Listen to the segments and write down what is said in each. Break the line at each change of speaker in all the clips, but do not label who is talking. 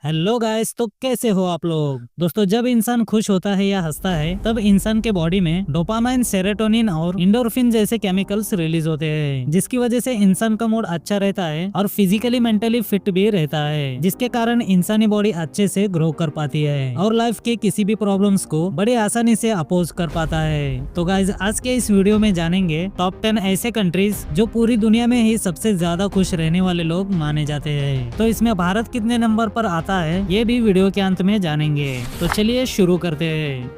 Hello guys, तो कैसे हो आप लोग। दोस्तों, जब इंसान खुश होता है या हंसता है तब इंसान के बॉडी में डोपामाइन, सेरोटोनिन और इंडोर्फिन जैसे केमिकल्स रिलीज होते हैं, जिसकी वजह से इंसान का मूड अच्छा रहता है और फिजिकली मेंटली फिट भी रहता है, जिसके कारण इंसानी बॉडी अच्छे से ग्रो कर पाती है और लाइफ के किसी भी प्रॉब्लम्स को बड़ी आसानी से अपोज कर पाता है। तो गाइस, आज के इस वीडियो में जानेंगे टॉप 10 ऐसे कंट्रीज जो पूरी दुनिया में ही सबसे ज्यादा खुश रहने वाले लोग माने जाते हैं। तो इसमें भारत कितने नंबर पर आता है ये भी वीडियो के अंत में जानेंगे। तो चलिए शुरू करते हैं।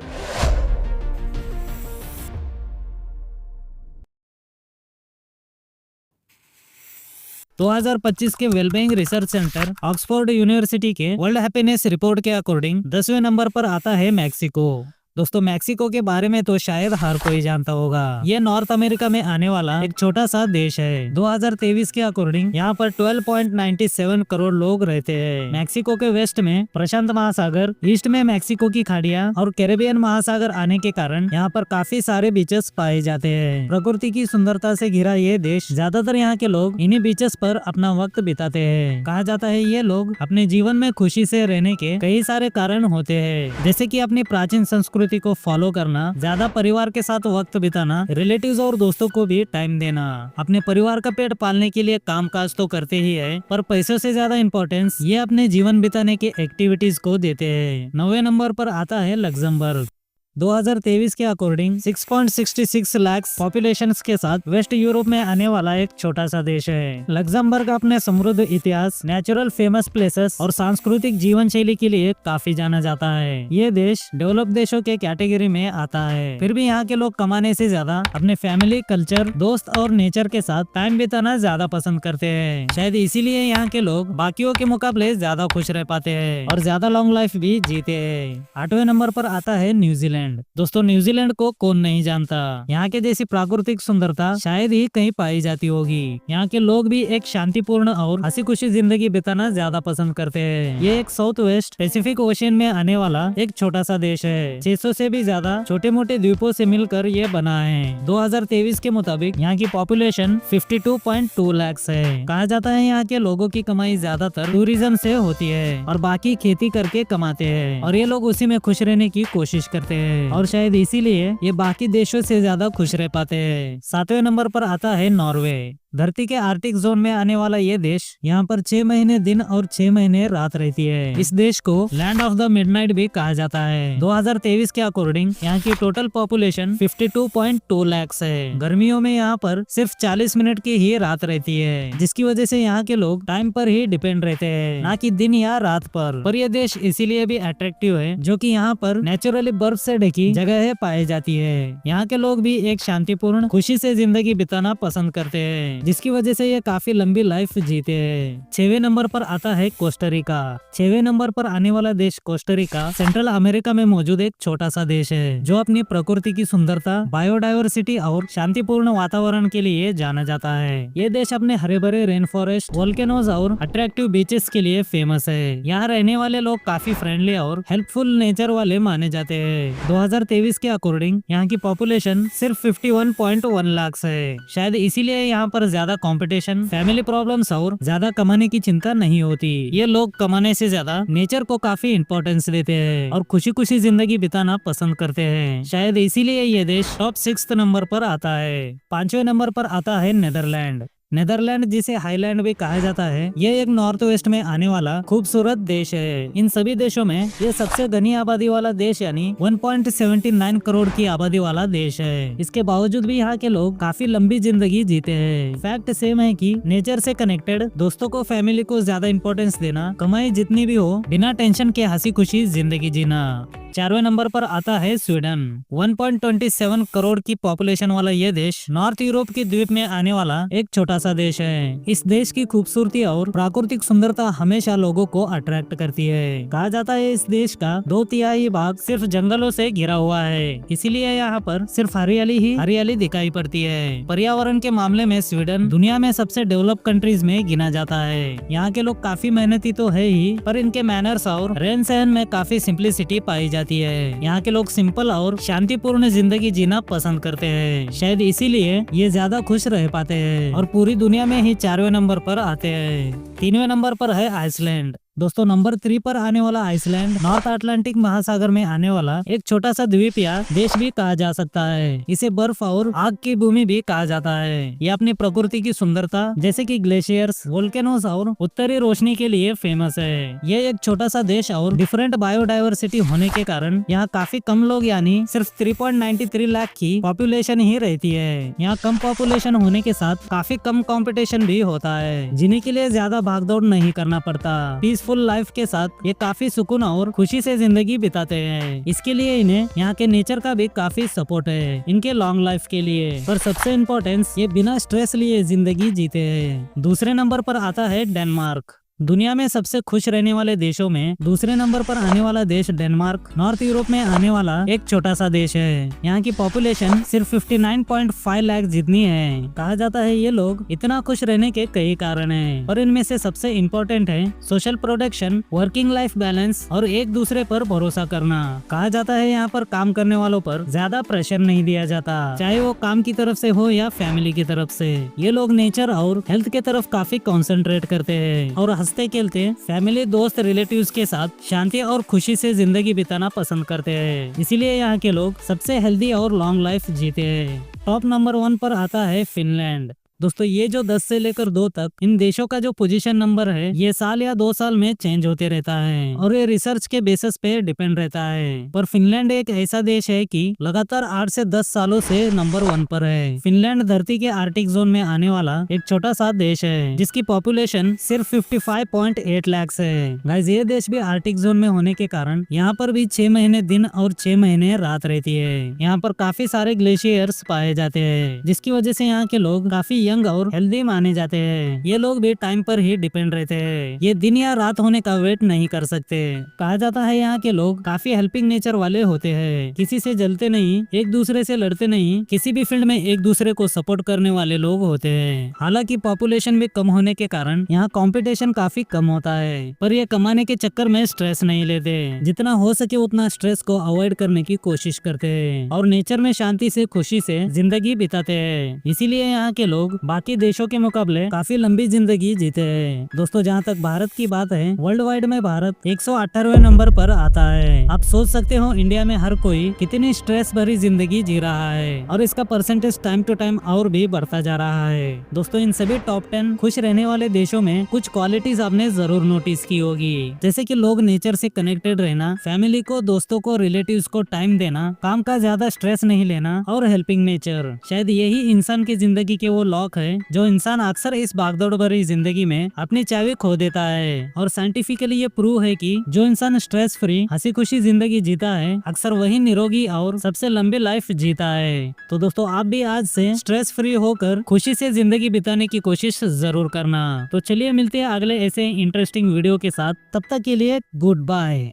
2025 के wellbeing research centre Oxford university के वर्ल्ड हैप्पीनेस रिपोर्ट के अकॉर्डिंग 10वें नंबर पर आता है मैक्सिको। दोस्तों, मैक्सिको के बारे में तो शायद हर कोई जानता होगा। ये नॉर्थ अमेरिका में आने वाला एक छोटा सा देश है। 2023 के अकॉर्डिंग यहाँ पर 12.97 करोड़ लोग रहते हैं। मैक्सिको के वेस्ट में प्रशांत महासागर, ईस्ट में मैक्सिको की खाड़ियाँ और कैरेबियन महासागर आने के कारण यहाँ पर काफी सारे बीचेस पाए जाते हैं। प्रकृति की सुंदरता से घिरा ये देश, ज्यादातर यहाँ के लोग इन्हीं बीचेस पर अपना वक्त बिताते हैं। कहा जाता है ये लोग अपने जीवन में खुशी से रहने के कई सारे कारण होते हैं, जैसे कि अपनी प्राचीन संस्कृति को फॉलो करना, ज्यादा परिवार के साथ वक्त बिताना, रिलेटिव्स और दोस्तों को भी टाइम देना। अपने परिवार का पेट पालने के लिए काम काज तो करते ही है, पर पैसों से ज्यादा इम्पोर्टेंस ये अपने जीवन बिताने की एक्टिविटीज को देते हैं। 9वें नंबर पर आता है लग्जमबर्ग। 2023 के अकॉर्डिंग 6.66 लाख पॉपुलेशन के साथ वेस्ट यूरोप में आने वाला एक छोटा सा देश है। लग्जमबर्ग अपने समृद्ध इतिहास, नेचुरल फेमस प्लेसेस और सांस्कृतिक जीवन शैली के लिए काफी जाना जाता है। ये देश डेवलप देशों के कैटेगरी में आता है, फिर भी यहाँ के लोग कमाने से ज्यादा अपने फैमिली, कल्चर, दोस्त और नेचर के साथ टाइम बिताना ज्यादा पसंद करते हैं। शायद इसीलिए यहाँ के लोग बाकियों के मुकाबले ज्यादा खुश रह पाते हैं और ज्यादा लॉन्ग लाइफ भी जीते हैं। 8वें नंबर पर आता है न्यूजीलैंड। दोस्तों, न्यूजीलैंड को कौन नहीं जानता। यहाँ के जैसी प्राकृतिक सुंदरता शायद ही कहीं पाई जाती होगी। यहाँ के लोग भी एक शांतिपूर्ण और हंसी खुशी जिंदगी बिताना ज्यादा पसंद करते हैं। ये एक साउथ वेस्ट पैसिफिक ओशियन में आने वाला एक छोटा सा देश है। 600 से भी ज्यादा छोटे मोटे द्वीपों से मिलकर ये बना है। 2023 के मुताबिक यहाँ की पॉपुलेशन 52.2 लाख है। कहा जाता है यहाँ के लोगों की कमाई ज्यादातर टूरिज्म से होती है और बाकी खेती करके कमाते हैं, और ये लोग उसी में खुश रहने की कोशिश करते हैं और शायद इसीलिए ये बाकी देशों से ज्यादा खुश रह पाते हैं। 7वें नंबर पर आता है नॉर्वे। धरती के आर्टिक जोन में आने वाला ये देश, यहाँ पर 6 महीने दिन और 6 महीने रात रहती है। इस देश को लैंड ऑफ द मिडनाइट भी कहा जाता है। 2023 के अकॉर्डिंग यहाँ की टोटल पॉपुलेशन 52.2 लाख है। गर्मियों में यहाँ पर सिर्फ 40 मिनट की ही रात रहती है, जिसकी वजह से यहाँ के लोग टाइम पर ही डिपेंड रहते हैं, ना कि दिन या रात पर यह देश इसीलिए भी अट्रैक्टिव है, जो कि यहाँ पर नेचुरली बर्फ से ढकी जगह पाई जाती है। यहाँ के लोग भी एक शांतिपूर्ण, खुशी से जिंदगी बिताना पसंद करते हैं, जिसकी वजह से ये काफी लंबी लाइफ जीते हैं। 6वें नंबर पर आता है कोस्टारिका। 6वें नंबर पर आने वाला देश कोस्टारिका सेंट्रल अमेरिका में मौजूद एक छोटा सा देश है, जो अपनी प्रकृति की सुंदरता, बायोडाइवर्सिटी और शांतिपूर्ण वातावरण के लिए जाना जाता है। ये देश अपने हरे भरे रेन फॉरेस्ट, वोल्केनोज और अट्रैक्टिव बीचेस के लिए फेमस है। यहाँ रहने वाले लोग काफी फ्रेंडली और हेल्पफुल नेचर वाले माने जाते हैं। 2023 के अकॉर्डिंग यहाँ की पॉपुलेशन सिर्फ 51.1 लाख है। शायद इसीलिए यहाँ पर ज्यादा कंपटीशन, फैमिली प्रॉब्लम्स और ज्यादा कमाने की चिंता नहीं होती। ये लोग कमाने से ज्यादा नेचर को काफी इंपॉर्टेंस देते हैं और खुशी खुशी जिंदगी बिताना पसंद करते हैं। शायद इसीलिए ये देश टॉप 6 नंबर पर आता है। 5वें नंबर पर आता है नीदरलैंड। नीदरलैंड, जिसे हाईलैंड भी कहा जाता है, ये एक नॉर्थ वेस्ट में आने वाला खूबसूरत देश है। इन सभी देशों में ये सबसे घनी आबादी वाला देश यानी 1.79 करोड़ की आबादी वाला देश है। इसके बावजूद भी यहाँ के लोग काफी लंबी जिंदगी जीते हैं। फैक्ट सेम है कि नेचर से कनेक्टेड, दोस्तों को, फैमिली को ज्यादा इंपॉर्टेंस देना, कमाई जितनी भी हो, बिना टेंशन के हंसी खुशी जिंदगी जीना। 4वें नंबर पर आता है स्वीडन। 1.27 करोड़ की पॉपुलेशन वाला ये देश नॉर्थ यूरोप के द्वीप में आने वाला एक छोटा सा देश है। इस देश की खूबसूरती और प्राकृतिक सुंदरता हमेशा लोगों को अट्रैक्ट करती है। कहा जाता है इस देश का 2/3 भाग सिर्फ जंगलों से घिरा हुआ है, इसीलिए यहाँ पर सिर्फ हरियाली ही हरियाली दिखाई पड़ती है। पर्यावरण के मामले में स्वीडन दुनिया में सबसे डेवलप कंट्रीज में गिना जाता है। यहाँ के लोग काफी मेहनती तो है ही, पर इनके मैनर्स और रहन सहन में काफी सिंप्लिसिटी पाई जाती है। यहाँ के लोग सिंपल और शांतिपूर्ण जिंदगी जीना पसंद करते हैं। शायद इसीलिए ये ज्यादा खुश रह पाते हैं और पूरी दुनिया में ही 4वें नंबर पर आते हैं। 3वें नंबर पर है आइसलैंड। दोस्तों नंबर 3 पर आने वाला आइसलैंड नॉर्थ अटलांटिक महासागर में आने वाला एक छोटा सा द्वीप या देश भी कहा जा सकता है। इसे बर्फ और आग की भूमि भी कहा जाता है। ये अपनी प्रकृति की सुंदरता जैसे कि ग्लेशियर्स, वोल्केनोस और उत्तरी रोशनी के लिए फेमस है। ये एक छोटा सा देश और डिफरेंट बायोडाइवर्सिटी होने के कारण यहाँ काफी कम लोग यानी सिर्फ 3.93 लाख की पॉपुलेशन ही रहती है। यहाँ कम पॉपुलेशन होने के साथ काफी कम कंपटीशन भी होता है, जिन्हीं के लिए ज्यादा भागदौड़ नहीं करना पड़ता। पीसफुल लाइफ के साथ ये काफी सुकून और खुशी से जिंदगी बिताते हैं। इसके लिए इन्हें यहाँ के नेचर का भी काफी सपोर्ट है इनके लॉन्ग लाइफ के लिए। पर सबसे इम्पोर्टेंस ये बिना स्ट्रेस लिए जिंदगी जीते हैं। दूसरे नंबर पर आता है डेनमार्क। दुनिया में सबसे खुश रहने वाले देशों में दूसरे नंबर पर आने वाला देश डेनमार्क नॉर्थ यूरोप में आने वाला एक छोटा सा देश है। यहाँ की पॉपुलेशन सिर्फ 59.5 लाख जितनी है। कहा जाता है ये लोग इतना खुश रहने के कई कारण हैं, और इनमें से सबसे इम्पोर्टेंट है social protection, working life balance और एक दूसरे पर भरोसा करना। कहा जाता है यहाँ पर काम करने वालों पर ज्यादा प्रेशर नहीं दिया जाता, चाहे वो काम की तरफ से हो या फैमिली की तरफ से। ये लोग नेचर और हेल्थ के तरफ काफी कॉन्सेंट्रेट करते हैं और हंसते खेलते फैमिली, दोस्त, रिलेटिव्स के साथ शांति और खुशी से जिंदगी बिताना पसंद करते हैं। इसीलिए यहाँ के लोग सबसे हेल्दी और लॉन्ग लाइफ जीते हैं। टॉप नंबर 1 पर आता है फिनलैंड। दोस्तों ये जो 10 से लेकर 2 तक इन देशों का जो पोजीशन नंबर है ये साल या 2 साल में चेंज होते रहता है और ये रिसर्च के बेसिस पे डिपेंड रहता है। पर फिनलैंड एक ऐसा देश है कि लगातार 8 से 10 सालों से नंबर 1 पर है। फिनलैंड धरती के आर्टिक जोन में आने वाला एक छोटा सा देश है जिसकी पॉपुलेशन सिर्फ 55.8 लाख है। गाइस ये देश भी आर्टिक जोन में होने के कारण यहाँ पर भी 6 महीने दिन और 6 महीने रात रहती है। यहाँ पर काफी सारे ग्लेशियर्स पाए जाते हैं जिसकी वजह से यहाँ के लोग काफी यंग और हेल्दी माने जाते हैं। ये लोग भी टाइम पर ही डिपेंड रहते हैं, ये दिन या रात होने का वेट नहीं कर सकते। कहा जाता है यहाँ के लोग काफी हेल्पिंग नेचर वाले होते हैं, किसी से जलते नहीं, एक दूसरे से लड़ते नहीं, किसी भी फील्ड में एक दूसरे को सपोर्ट करने वाले लोग होते हैं। हालांकि पॉपुलेशन भी कम होने के कारण यहाँ कंपटीशन काफी कम होता है, पर ये कमाने के चक्कर में स्ट्रेस नहीं लेते। जितना हो सके उतना स्ट्रेस को अवॉइड करने की कोशिश करते हैं और नेचर में शांति से, खुशी से जिंदगी बिताते हैं। इसीलिए यहाँ के लोग बाकी देशों के मुकाबले काफी लंबी जिंदगी जीते हैं। दोस्तों जहाँ तक भारत की बात है, वर्ल्ड वाइड में भारत 118वें नंबर पर आता है। आप सोच सकते हो इंडिया में हर कोई कितनी स्ट्रेस भरी जिंदगी जी रहा है और इसका परसेंटेज टाइम टू टाइम और भी बढ़ता जा रहा है। दोस्तों इन सभी टॉप 10 खुश रहने वाले देशों में कुछ क्वालिटीज आपने जरूर नोटिस की होगी, जैसे कि लोग नेचर से कनेक्टेड रहना, फैमिली को, दोस्तों को, रिलेटिव्स को टाइम देना, काम का ज्यादा स्ट्रेस नहीं लेना और हेल्पिंग नेचर। शायद यही इंसान की जिंदगी के वो लॉक है जो इंसान अक्सर इस भागदौड़ भरी जिंदगी में अपनी चाबी खो देता है। और साइंटिफिकली ये प्रूव है कि जो इंसान स्ट्रेस फ्री, हंसी खुशी जिंदगी जीता है, अक्सर वही निरोगी और सबसे लंबी लाइफ जीता है। तो दोस्तों आप भी आज से स्ट्रेस फ्री होकर खुशी से जिंदगी बिताने की कोशिश जरूर करना। तो चलिए मिलते हैं अगले ऐसे इंटरेस्टिंग वीडियो के साथ, तब तक के लिए गुड बाय।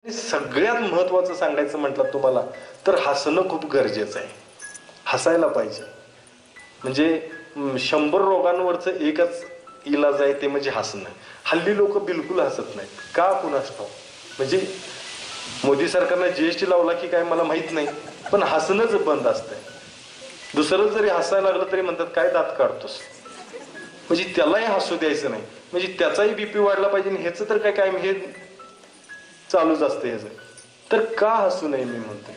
सगळ्यात महत्त्वाचं सांगायचं म्हटलं तुम्हाला तर हसणं खूप गरजेचं आहे, हसायला पाहिजे। म्हणजे 100 रोगांवरचं एकच इलाज आहे ते म्हणजे हसणं। हल्ली लोक बिलकुल हसत नाहीत, का कुणास ठाऊक। म्हणजे मोदी सरकारने जीएसटी लावला की काय मला माहित नाही, पण हसणंच बंद असतंय। दुसरं जरी हसायला लागलं तरी म्हणतात काय दात काढतोस, म्हणजे त्यालाही हसू द्यायचं नाही, म्हणजे त्याचाही बीपी वाढला पाहिजे आणि ह्याचं तर काय काय हे चालूच असतं ह्याचं। तर का हसू नये मी म्हणतो।